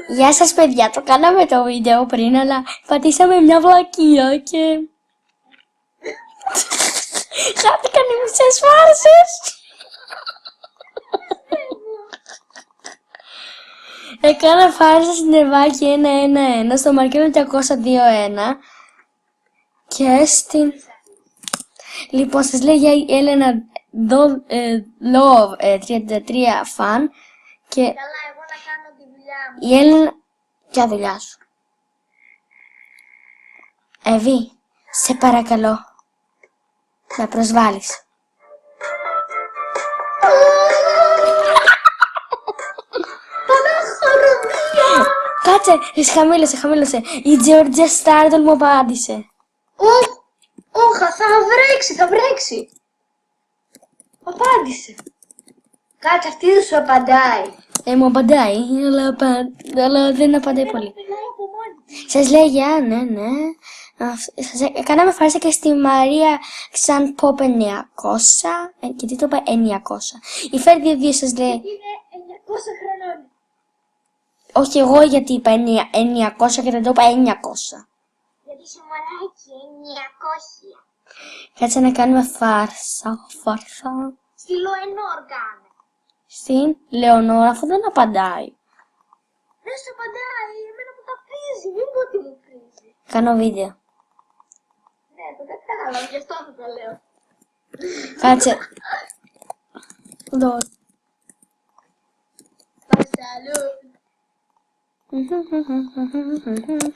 Γεια σας παιδιά, το κάναμε το βίντεο πριν, αλλά πατήσαμε μια βλακεία και... χάθηκαν οι μισές φάρσες. Έκανα φάρσα στην Ευάκη 1-1-1, στο Μαρκέλο 202-1 και στην... Λοιπόν, σας λέει για η Έλενα Love 33 φαν και... Καλά, εγώ να κάνω τη δουλειά μου. Η Έλενα... Ποια δουλειά σου? Εύη, σε παρακαλώ, να προσβάλλεις. Κάτσε, χαμήλωσε. Η Τζόρτζια Στάρτολ μου απάντησε. Όχα, θα βρέξει. Απάντησε. Κάτσε, αυτή δεν σου απαντάει. Μου απαντάει, αλλά δεν απαντάει πολύ. Σας λέει για, ναι. Κάναμε φάρσα και στη Μαρία Ξαν Ποπ 900. Και τι το είπα, 900. Η Φέρ 22 σας λέει... Είναι 900 χρονών. Όχι εγώ γιατί είπα 900 και δεν το είπα 900. Γιατί σου μωράκι 900. Κάτσε να κάνουμε φάρσα. Στη Λοενόρ κάνε. Στην Λεωνόρα, αφού δεν απαντάει. Δεν σου απαντάει, εμένα μου τα πρίζει, μην πω τι μου πρίζει. Κάνω βίντεο. Ναι, το κατάλαβα, γι' αυτό θα το λέω. Κάτσε. Εδώ. Πασαλούν.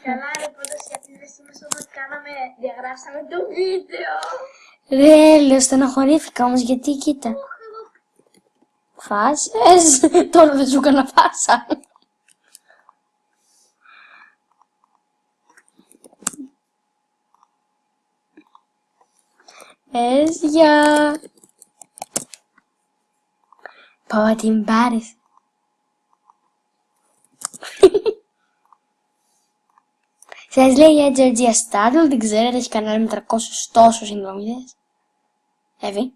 Καλά ρε πρώτος, γιατί δεν σήμερα όταν κάναμε, διαγράψαμε το βίντεο. Ρε, λέω, στεναχωρήθηκα όμως, γιατί κοίτα. Φάσες, τώρα δεν σου έκανα φάσα. Γεια. Πάω να την πάρεις. Σας λέει για Τζορτζία Στάρτλ, δεν ξέρετε, έχει κανάλι με 300 τόσους συνδρομητές. Εύη.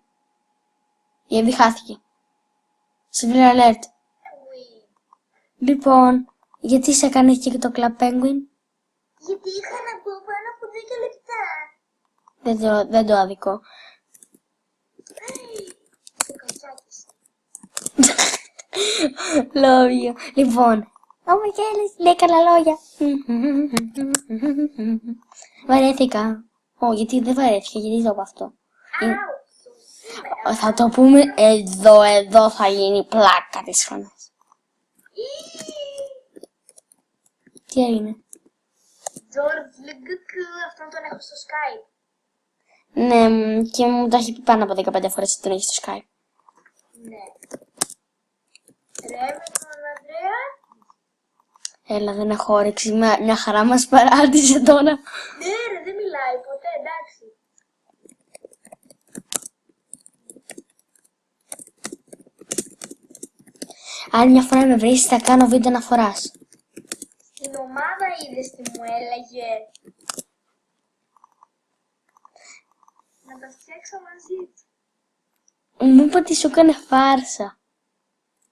Η Εύη χάθηκε. Severe alert. Λοιπόν, γιατί σε έκανε και το Club Penguin? Γιατί είχα να πω πάνω από 10 λεπτά. Δεν το αδικό. Σε κοτσάκισε. Λόγια. Λοιπόν, ο Μιγέλης λέει καλά λόγια. Βαρέθηκα. Γιατί δεν βαρέθηκα, γιατί το είπα αυτό. Θα το πούμε εδώ θα γίνει πλάκα της φωνής. Τι έγινε? George Λεγκουκού, αυτόν τον έχω στο Skype. Ναι, και μου το έχει πει πάνω από 15 φορές ότι τον έχει στο Skype. Ναι. Ρε με τον Ανδρέα. Έλα, δεν έχω όρεξη, μια χαρά μας παράτησε τώρα. Ναι ρε, δεν μιλάει ποτέ, εντάξει. Αν μια φορά με βρίσκεις θα κάνω βίντεο αναφοράς. Στην ομάδα είδες τι μου έλεγε. Να τα φτιάξω μαζί του. Μου είπε ότι σου έκανε φάρσα.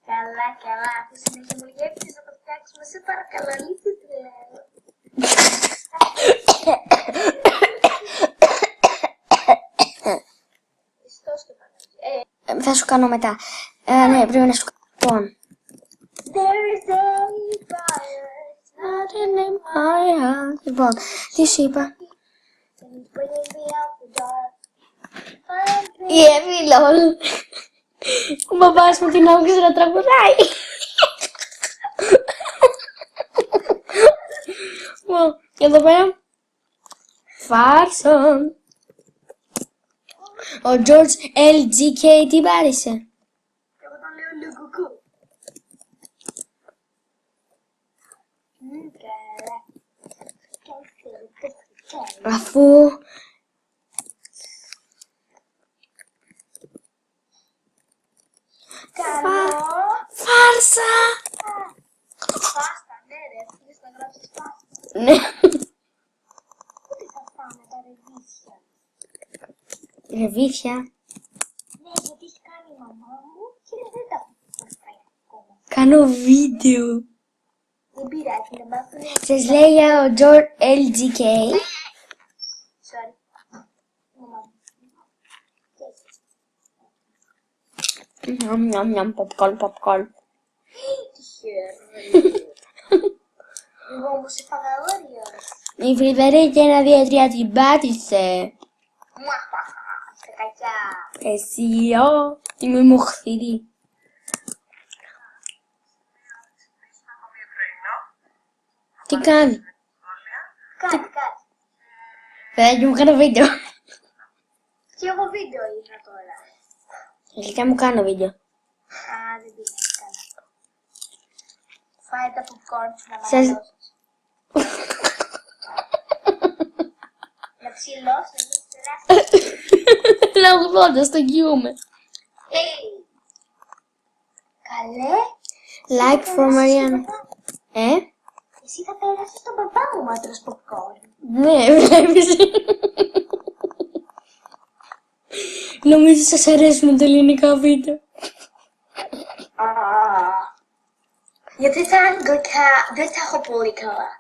Καλά, που συνέχεια μου λέει έπιες να το φτιάξουμε, σε παρακαλώ, λύθη τι λέω. Χριστός το Παναγία. Θα σου κάνω μετά. Ναι, πρέπει να σου κάνω. Λοιπόν. There is a fire, it's not In my heart. Λοιπόν, τι σου είπα? bringing me out the dark. Η Εύη, λολ. Ο μπαμπάς μου την άκουσε να τραγουδάει. Και εδώ πέρα. Φάρσον. Ο George LGK τι πάρισε? Εγώ τον λέω Λουκουκού. Καλά. Αφού... Καλό. Φάρσα. Πάστα, ναι ρε, θέλεις να γράψεις πάστα. Ναι. Πότε θα πάμε τα ρεβίσια. Ρεβίθια. Ναι, γιατί έχει κάνει η μαμά μου και δεν τα έχω πάει ακόμα. Κάνω βίντεο. Δεν πειράζει να μάθουν. Σας λέει ο George LGK. Sorry. Νιαμ, popcorn. Τυχαίο. Εγώ όμως έφαγα Όριο. Η Φρυδερίκη 1, 2, 3 την πάτησε. Σε κακιά. Εσύ, είμαι μοχθηρή. Τι κάνει? Κάτι. Παιδάκι μου, κάνω βίντεο. Και εγώ βίντεο είδα τώρα. Τελικά μου κάνω βίντεο. Α, δεν πειράζει καλά. Φάει τα popcorn να Σας- μαλώσεις. Να ψηλώσεις, να ψηλώσεις. Ένα 80, στο γιούμε. Καλέ. Like for Marianne. Εσύ θα περάσεις τον παπά μου μα τρως popcorn. Ναι, βλέπεις. Νομίζω σας αρέσουν τα ελληνικά βίντεο. Γιατί τα αγγλικά δεν τα έχω πολύ καλά.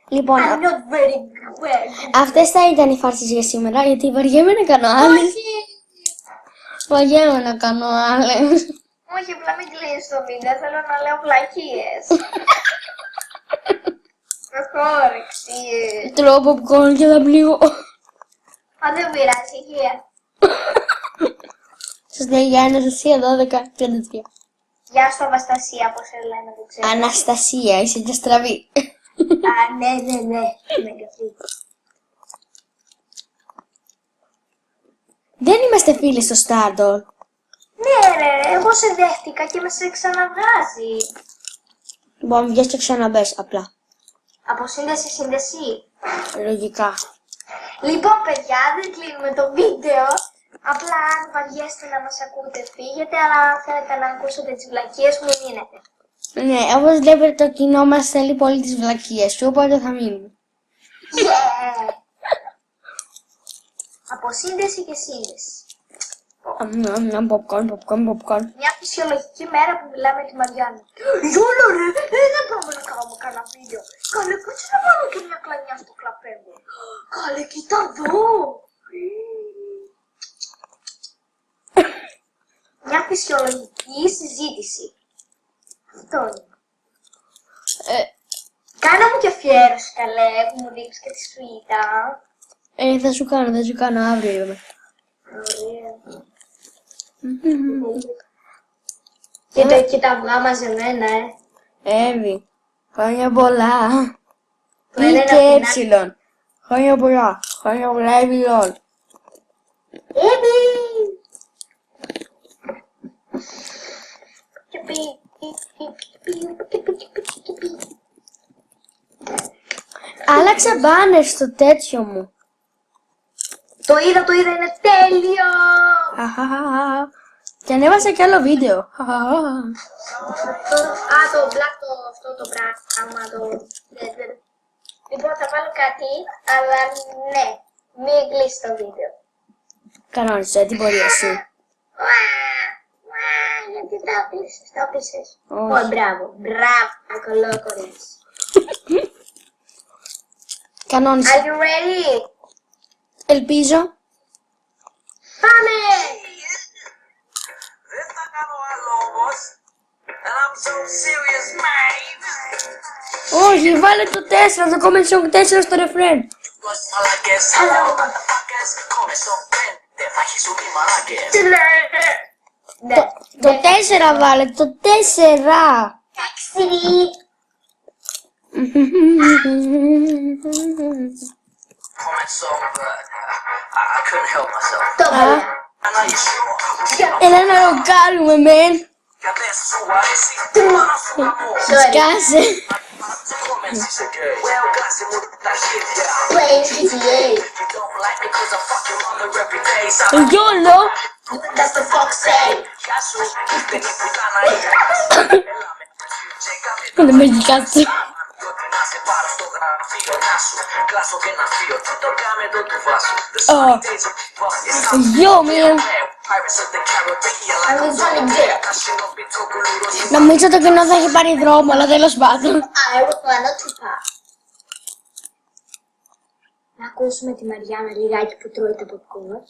Λοιπόν, I'm not very good. αυτές θα ήταν οι φάρσες για σήμερα, γιατί βαριέμαι να κάνω άλλες. Βαριέμαι να κάνω άλλες. Όχι, απλά μην κλείνεις το βίντεο, θέλω να λέω βλακίες. Έχω όρεξη. Τρώω popcorn και θα πλήγω. Αν δεν πειράζει, γεια. Σας λέει για Αναστασία 12:33. Γεια σου Αναστασία, πώς σε λένε, δεν ξέρω. Αναστασία, είσαι και στραβή. Α, ναι, είμαι καυτή. Δεν είμαστε φίλοι στο Stardol. Ναι ρε, εγώ σε δέχτηκα και με σε ξαναβγάζει. Λοιπόν, βγες και ξαναμπες απλά. Από σύνδεση. Λογικά. Λοιπόν παιδιά, δεν κλείνουμε το βίντεο. Απλά αν βαριέστε να μας ακούτε φύγετε, αλλά αν θέλετε να ακούσετε τις βλακίες μου μείνετε. Ναι, όπως βλέπετε το κοινό μας θέλει πολύ τις βλακίες του, οπότε θα μείνουμε. Yeah! Από σύνδεση και σύνδεση. Popcorn. Μια φυσιολογική μέρα που μιλάμε με τη Μαριάννα. Γιόλο ρε, δεν πάμε να κάνουμε κανένα βίντεο. Καλέ, κάτσε να βάλω και μια κλανιά στο κλαπέ μου. Καλέ, κοίτα εδώ. Μια φυσιολογική συζήτηση. Αυτό είναι. Κάνε μου και αφιέρωση καλέ, που μου δείξεις και τη σουίτα. Θα σου κάνω, αύριο είμαι. Ωραία. Και τα αυγά μαζεμένα, Εύη, χρόνια πολλά. Το ένα Ή και είναι απ' την έψιλον. Χρόνια πολλά, Εύη. Άλλαξα μπάνερ στο τέτοιο μου. Το είδα, είναι τέλειο! Και ανέβασα κι άλλο βίντεο. Το black αυτό το πράγμα, το... Λοιπόν, θα βάλω κάτι, αλλά ναι, μην κλείσει το βίντεο. Κανόνισε, τι μπορεί εσύ. Γιατί τα κλείσες. Όχι. Ω, μπράβο, καλό κορίτσι. Κανόνισε. Are you ready? Ελπίζω. Πάμε! Δεν θα κάνω άλλο όμως. And I'm so serious, man. Όχι, βάλε το 4, το comment song 4 στο ρεφρέν. Los μαλακές, hello, motherfuckers. Come son πέντε, θα αρχίσουν οι μαλακές. Ναι, Το 4 βάλε, το 4. εντάξει. Comment son, but I couldn't help myself. Το βάλε. And are you sure? Έλα να το κάνουμε, μεν. Για δεν σου αρέσει, πάνω σου αμμό. Σκάσε. Comments is a girl. Well, guys, μου τα χέρια. Playing GTA. You don't like me 'cause I fuck your mother every day. Σαν Γιόλο. That's the fox say. γεια σου, ήρθε η πουτάνα η. Έλα με, τσέκαμε. Δεν με έχει κάτσει. Πρέπει να σε πάρω στο γραφείο να σου κλάσω και να φύγω. Τι το κάμε το του βάσου. The Oh. sunny days of Yo, man. Pirates of the Caribbean, like I'm a Johnny Depp. Shinobi Tokuluro. Νομίζω το κοινό θα έχει πάρει δρόμο, αλλά τέλος πάντων. Αεροπλανό τσουπά. Να ακούσουμε τη Μαριάννα λιγάκι που τρώει τα popcorn.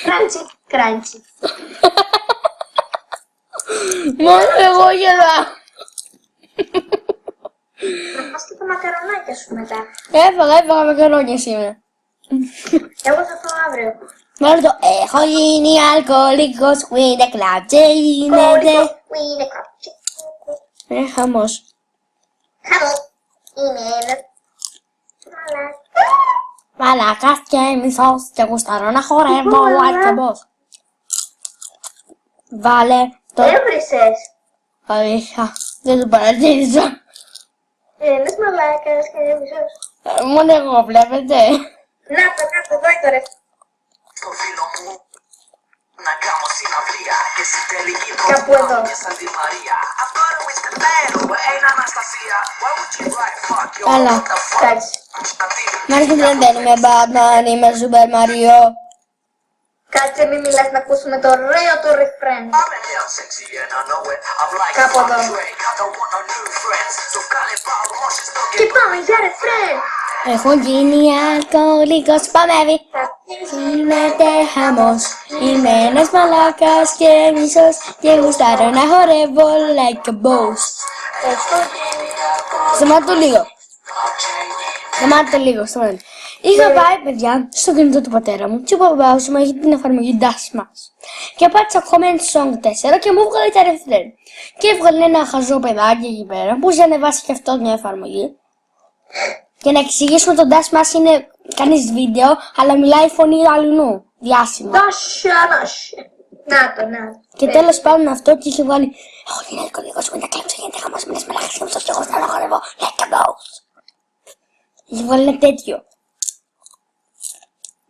Κράντσι, κράντσι. Μόνο εγώ γελάω. Να πας και τα μακαρονάκια σου μετά. Έφαγα μακαρόνια σήμερα. Εγώ θα φάω αύριο. Μόνο το έχω γίνει αλκοολικός που είναι κλαμπτέ, γίνεται. Κόλλητο που είναι κόψη. Χαμός. Χαμός. Είναι ένα. Μαλάκας και μισός και γουστάρω να χορεύω like a boss. Βάλε το... Έβρισες. Αλήθεια, δεν το παρατήρησα. Ένας μαλάκας και έβρισες. Μόνο εγώ βλέπετε. Να το, δω το ρε. Στο φίλο μου να κάνω συναυλία και στην τελική Κάπου εδώ. προτιμάω και σαν τη Μαρία. I thought it was the battle, but ain't Anastasia. Why would you write fuck yo? Καλά. What the fuck? Κάτσε. Μ' αρέσει που δεν είμαι Batman, είμαι Super Mario. Κάτσε μη μιλάς να ακούσουμε το ωραίο το ρεφρέν. I'm in hell sexy and I know it. I'm like Κάπου fuck εδώ. Drake. I don't want no new friends. So κάλε πάω μόσες το Και πάμε για ρεφρέν. Έχω γίνει αλκοολικός, παμεύει. Γίνεται χαμός. Είμαι ένας μαλάκας και μισός και γουστάρω να χορεύω like a boss. Σταμάτω λίγο. Σταμάτω. Είχα πάει, παιδιά, στο κινητό του πατέρα μου και ο παπάς μου έχει την εφαρμογή Dash Max. Και πάτησα comment song 4 και μου έβγαλε τα ρεφρέν. Και έβγαλε ένα χαζό παιδάκι εκεί πέρα που είχε ανεβάσει και αυτό μια εφαρμογή. Για να εξηγήσουμε, το Dash Max είναι κανείς βίντεο, αλλά μιλάει φωνή αλληνού. Διάσημα. Να το. Και τέλος πάντων αυτό και είχε βγάλει. Έχω γίνει αλκοολικός με τα κλέψα γιατί χαμός με λες μαλάκας και μισός και εγώ θα χορεύω like a boss. Είχε βγάλει ένα τέτοιο.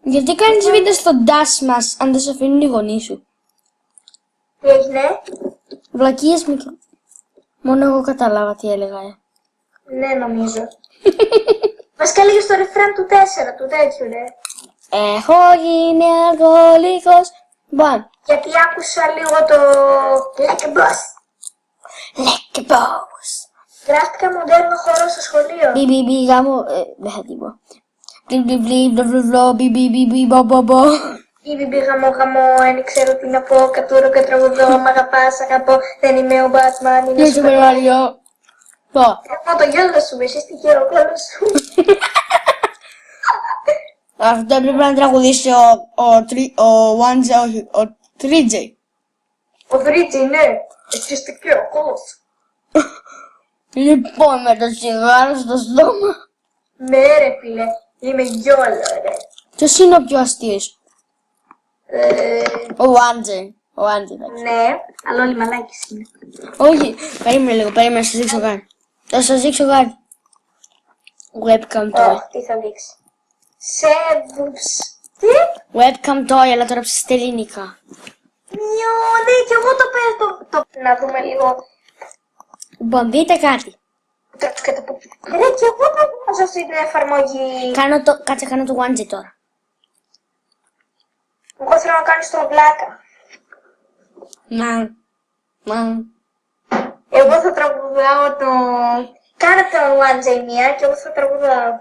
Γιατί κάνεις βίντεο στο Dash μας αν δεν σε αφήνουν οι γονείς σου? Τι έγινε? Βλακίες μικρό. Μόνο εγώ κατάλαβα τι έλεγα. Ναι, νομίζω. Βασικά λέγε στο ρεφρέν του 4, του τέτοιου, ρε. Έχω γίνει αλκοολικός. Λοιπόν, Γιατί άκουσα λίγο το like a boss. like a boss. Γράφτηκα μοντέρνο χώρο στο σχολείο. Μπι γάμο, δεν θα την πω. Μπι Ήδη γαμό, δεν ξέρω τι να πω, κατούρω και τραγουδώ, μ' αγαπάς, αγαπώ, δεν είμαι ο Batman, είμαι Είναι Super Super Mario. Mario. Πω. Εγώ το γέλο σου, εσύ τι γέλο σου. Αυτό έπρεπε να τραγουδήσει ο 1J, όχι, ο 3J. Ο Βρίτζι, ναι, εσύ τι γέλο σου. Λοιπόν, με το σιγάρο στο στόμα. Ναι ρε φίλε, είμαι γιόλο ρε. Ποιος είναι ο πιο αστείος? Ο 1J. Ο 1J, εντάξει. Ναι, αλλά όλοι μαλάκες είναι. Όχι, περίμενε λίγο, περίμενε να σας δείξω κάτι. Θα σας δείξω κάτι. Webcam toy. Όχι, τι θα δείξει. Τι? Webcam toy, αλλά τώρα στα ελληνικά. Ναι, κι εγώ το παίζω. Να δούμε λίγο. Λοιπόν, δείτε κάτι. Ρε, κι εγώ το βάζω αυτή την εφαρμογή. Κάτσε, κάνω το 1G τώρα. Εγώ θέλω να κάνεις το βλάκα. Να. Εγώ θα τραγουδάω το... Κάνε το One J μία και εγώ θα τραγουδάω.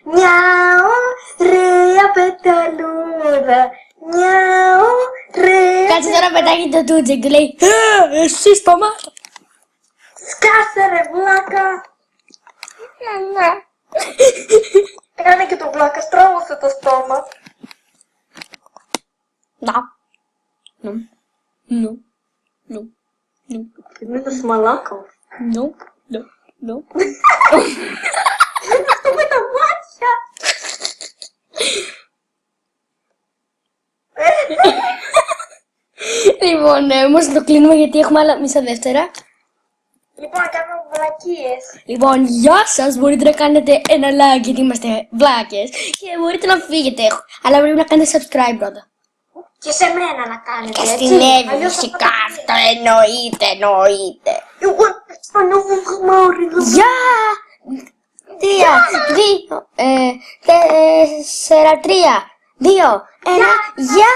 Μιαου, ρέα πεταλούδα. Μιαου, ρέα... Κάτσε τώρα πετάγει το τούτζε και λέει εσύ σταμάτα. Σκάσε ρε βλάκα. Κάνε και το βλάκα, στράβωσε το στόμα. No. Είναι το σμαλάκα. No. Αυτό με τα μάτια. Λοιπόν, όμως το κλείνουμε γιατί έχουμε άλλα μισά δεύτερα. Λοιπόν, κάνουμε βλακίες. Λοιπόν, γεια σας, μπορείτε να κάνετε ένα like γιατί είμαστε βλάκες και μπορείτε να φύγετε, αλλά πρέπει να κάνετε subscribe πρώτα. Και σε μένα να κάνετε, Και έτσι. στην Εύη Αλλιώς θα φυσικά αυτό εννοείται. Εγώ στο νόμο γαμάω. Γεια! 3, 2, 4, 3, 2, 1, γεια!